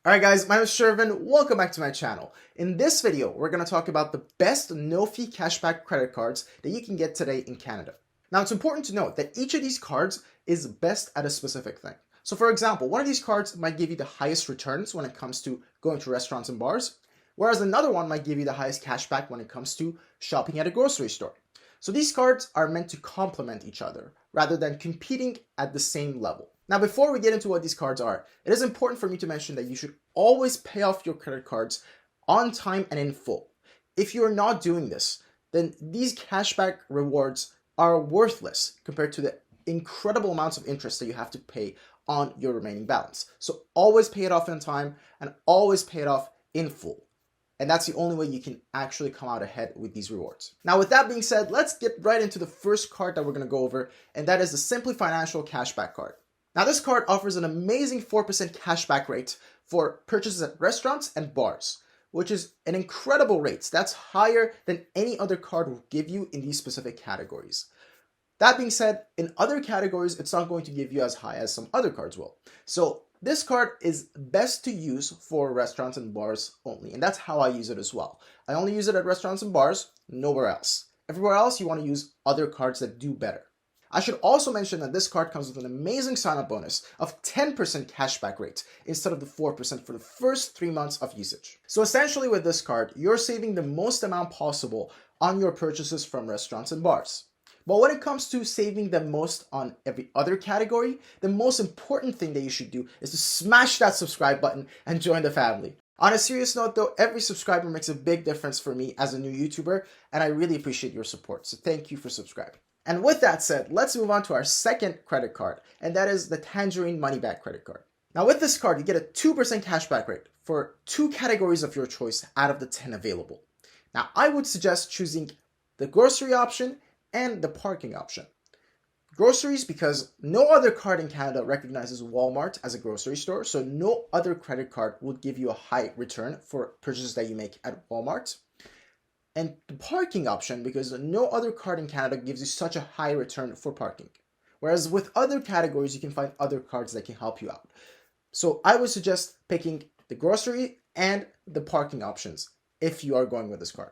Alright guys, my name is Shervin, welcome back to my channel. In this video, we're going to talk about the best no-fee cashback credit cards that you can get today in Canada. Now it's important to note that each of these cards is best at a specific thing. So for example, one of these cards might give you the highest returns when it comes to going to restaurants and bars, whereas another one might give you the highest cashback when it comes to shopping at a grocery store. So these cards are meant to complement each other rather than competing at the same level. Now, before we get into what these cards are, it is important for me to mention that you should always pay off your credit cards on time and in full. If you're not doing this, then these cashback rewards are worthless compared to the incredible amounts of interest that you have to pay on your remaining balance. So always pay it off in time and always pay it off in full. And that's the only way you can actually come out ahead with these rewards. Now, with that being said, let's get right into the first card that we're going to go over, and that is the Simplii Financial Cashback Card. Now, this card offers an amazing 4% cashback rate for purchases at restaurants and bars, which is an incredible rate. That's higher than any other card will give you in these specific categories. That being said, in other categories, it's not going to give you as high as some other cards will. So this card is best to use for restaurants and bars only, and that's how I use it as well. I only use it at restaurants and bars, nowhere else. Everywhere else, you want to use other cards that do better. I should also mention that this card comes with an amazing sign-up bonus of 10% cashback rate instead of the 4% for the first 3 months of usage. So essentially with this card, you're saving the most amount possible on your purchases from restaurants and bars. But when it comes to saving the most on every other category, the most important thing that you should do is to smash that subscribe button and join the family. On a serious note though, every subscriber makes a big difference for me as a new YouTuber, and I really appreciate your support, so thank you for subscribing. And with that said, let's move on to our second credit card, and that is the Tangerine Money Back Credit Card. Now with this card, you get a 2% cashback rate for 2 categories of your choice out of the 10 available. Now I would suggest choosing the grocery option and the parking option. Groceries, because no other card in Canada recognizes Walmart as a grocery store, so no other credit card would give you a high return for purchases that you make at Walmart. And the parking option, because no other card in Canada gives you such a high return for parking. Whereas with other categories, you can find other cards that can help you out. So I would suggest picking the grocery and the parking options if you are going with this card.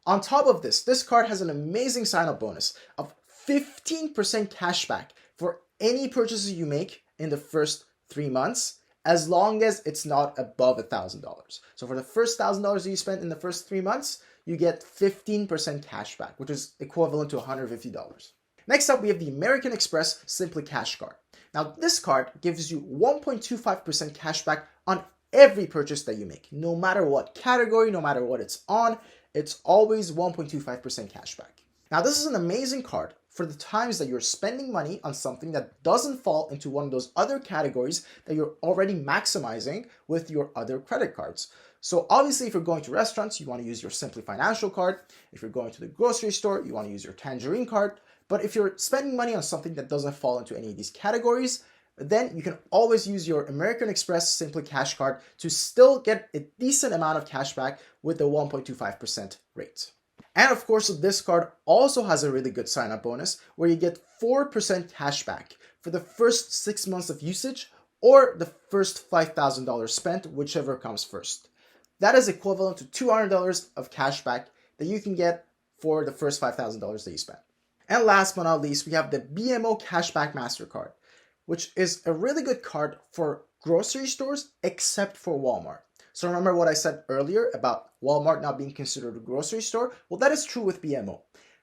On top of this, this card has an amazing sign-up bonus of 15% cashback for any purchases you make in the first 3 months, as long as it's not above $1,000. So for the first $1,000 that you spend in the first 3 months, you get 15% cashback, which is equivalent to $150. Next up, we have the American Express Simplii Cash Card. Now, this card gives you 1.25% cashback on every purchase that you make. No matter what category, no matter what it's on, it's always 1.25% cashback. Now, this is an amazing card for the times that you're spending money on something that doesn't fall into one of those other categories that you're already maximizing with your other credit cards. So obviously, if you're going to restaurants, you want to use your Simplii Financial card. If you're going to the grocery store, you want to use your Tangerine card. But if you're spending money on something that doesn't fall into any of these categories, then you can always use your American Express Simplii Cash Card to still get a decent amount of cash back with the 1.25% rate. And of course, this card also has a really good sign-up bonus where you get 4% cash back for the first 6 months of usage or the first $5,000 spent, whichever comes first. That is equivalent to $200 of cash back that you can get for the first $5,000 that you spent. And last but not least, we have the BMO Cashback Mastercard, which is a really good card for grocery stores except for Walmart. So remember what I said earlier about Walmart not being considered a grocery store? Well, that is true with BMO.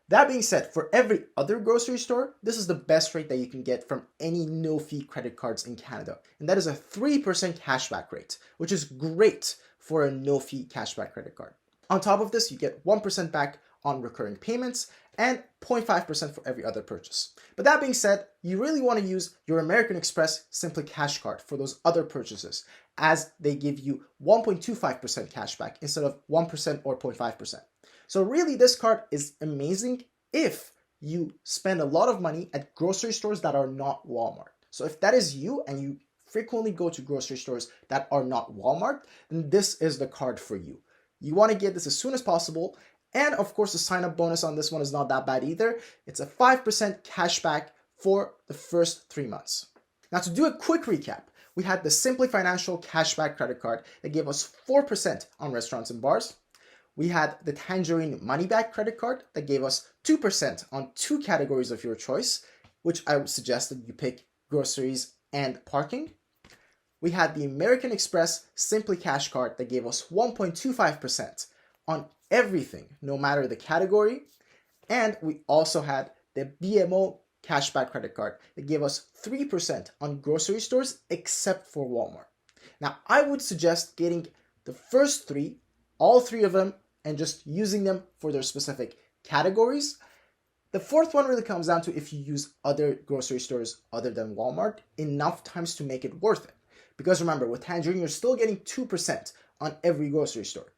That being said, for every other grocery store, this is the best rate that you can get from any no-fee credit cards in Canada. And that is a 3% cashback rate, which is great for a no-fee cashback credit card. On top of this, you get 1% back on recurring payments and 0.5% for every other purchase. But that being said, you really want to use your American Express Simplii Cash Card for those other purchases, as they give you 1.25% cashback instead of 1% or 0.5%. So really, this card is amazing if you spend a lot of money at grocery stores that are not Walmart. So if that is you and you frequently go to grocery stores that are not Walmart, then this is the card for you. You want to get this as soon as possible. And of course, the sign-up bonus on this one is not that bad either. It's a 5% cashback for the first 3 months. Now, to do a quick recap, We had the Simplii Financial Cashback credit card that gave us 4% on restaurants and bars. We had the Tangerine Money Back credit card that gave us 2% on 2 categories of your choice, which I would suggest that you pick groceries and parking. We had the American Express Simplii Cash card that gave us 1.25% on everything, no matter the category. And we also had the BMO Cashback credit card that gave us 3% on grocery stores except for Walmart. Now, I would suggest getting the first 3, all 3 of them, and just using them for their specific categories. The fourth one really comes down to if you use other grocery stores other than Walmart enough times to make it worth it. Because remember, with Tangerine, you're still getting 2% on every grocery store.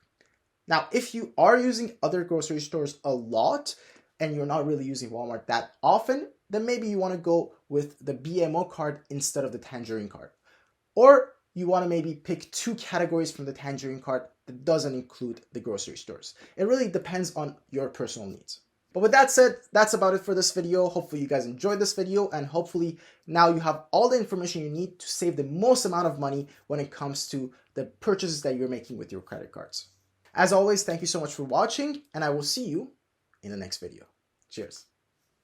Now, if you are using other grocery stores a lot and you're not really using Walmart that often, then maybe you want to go with the BMO card instead of the Tangerine card. Or you want to maybe pick 2 categories from the Tangerine card that doesn't include the grocery stores. It really depends on your personal needs. But with that said, that's about it for this video. Hopefully you guys enjoyed this video, and hopefully now you have all the information you need to save the most amount of money when it comes to the purchases that you're making with your credit cards. As always, thank you so much for watching, and I will see you in the next video. Cheers.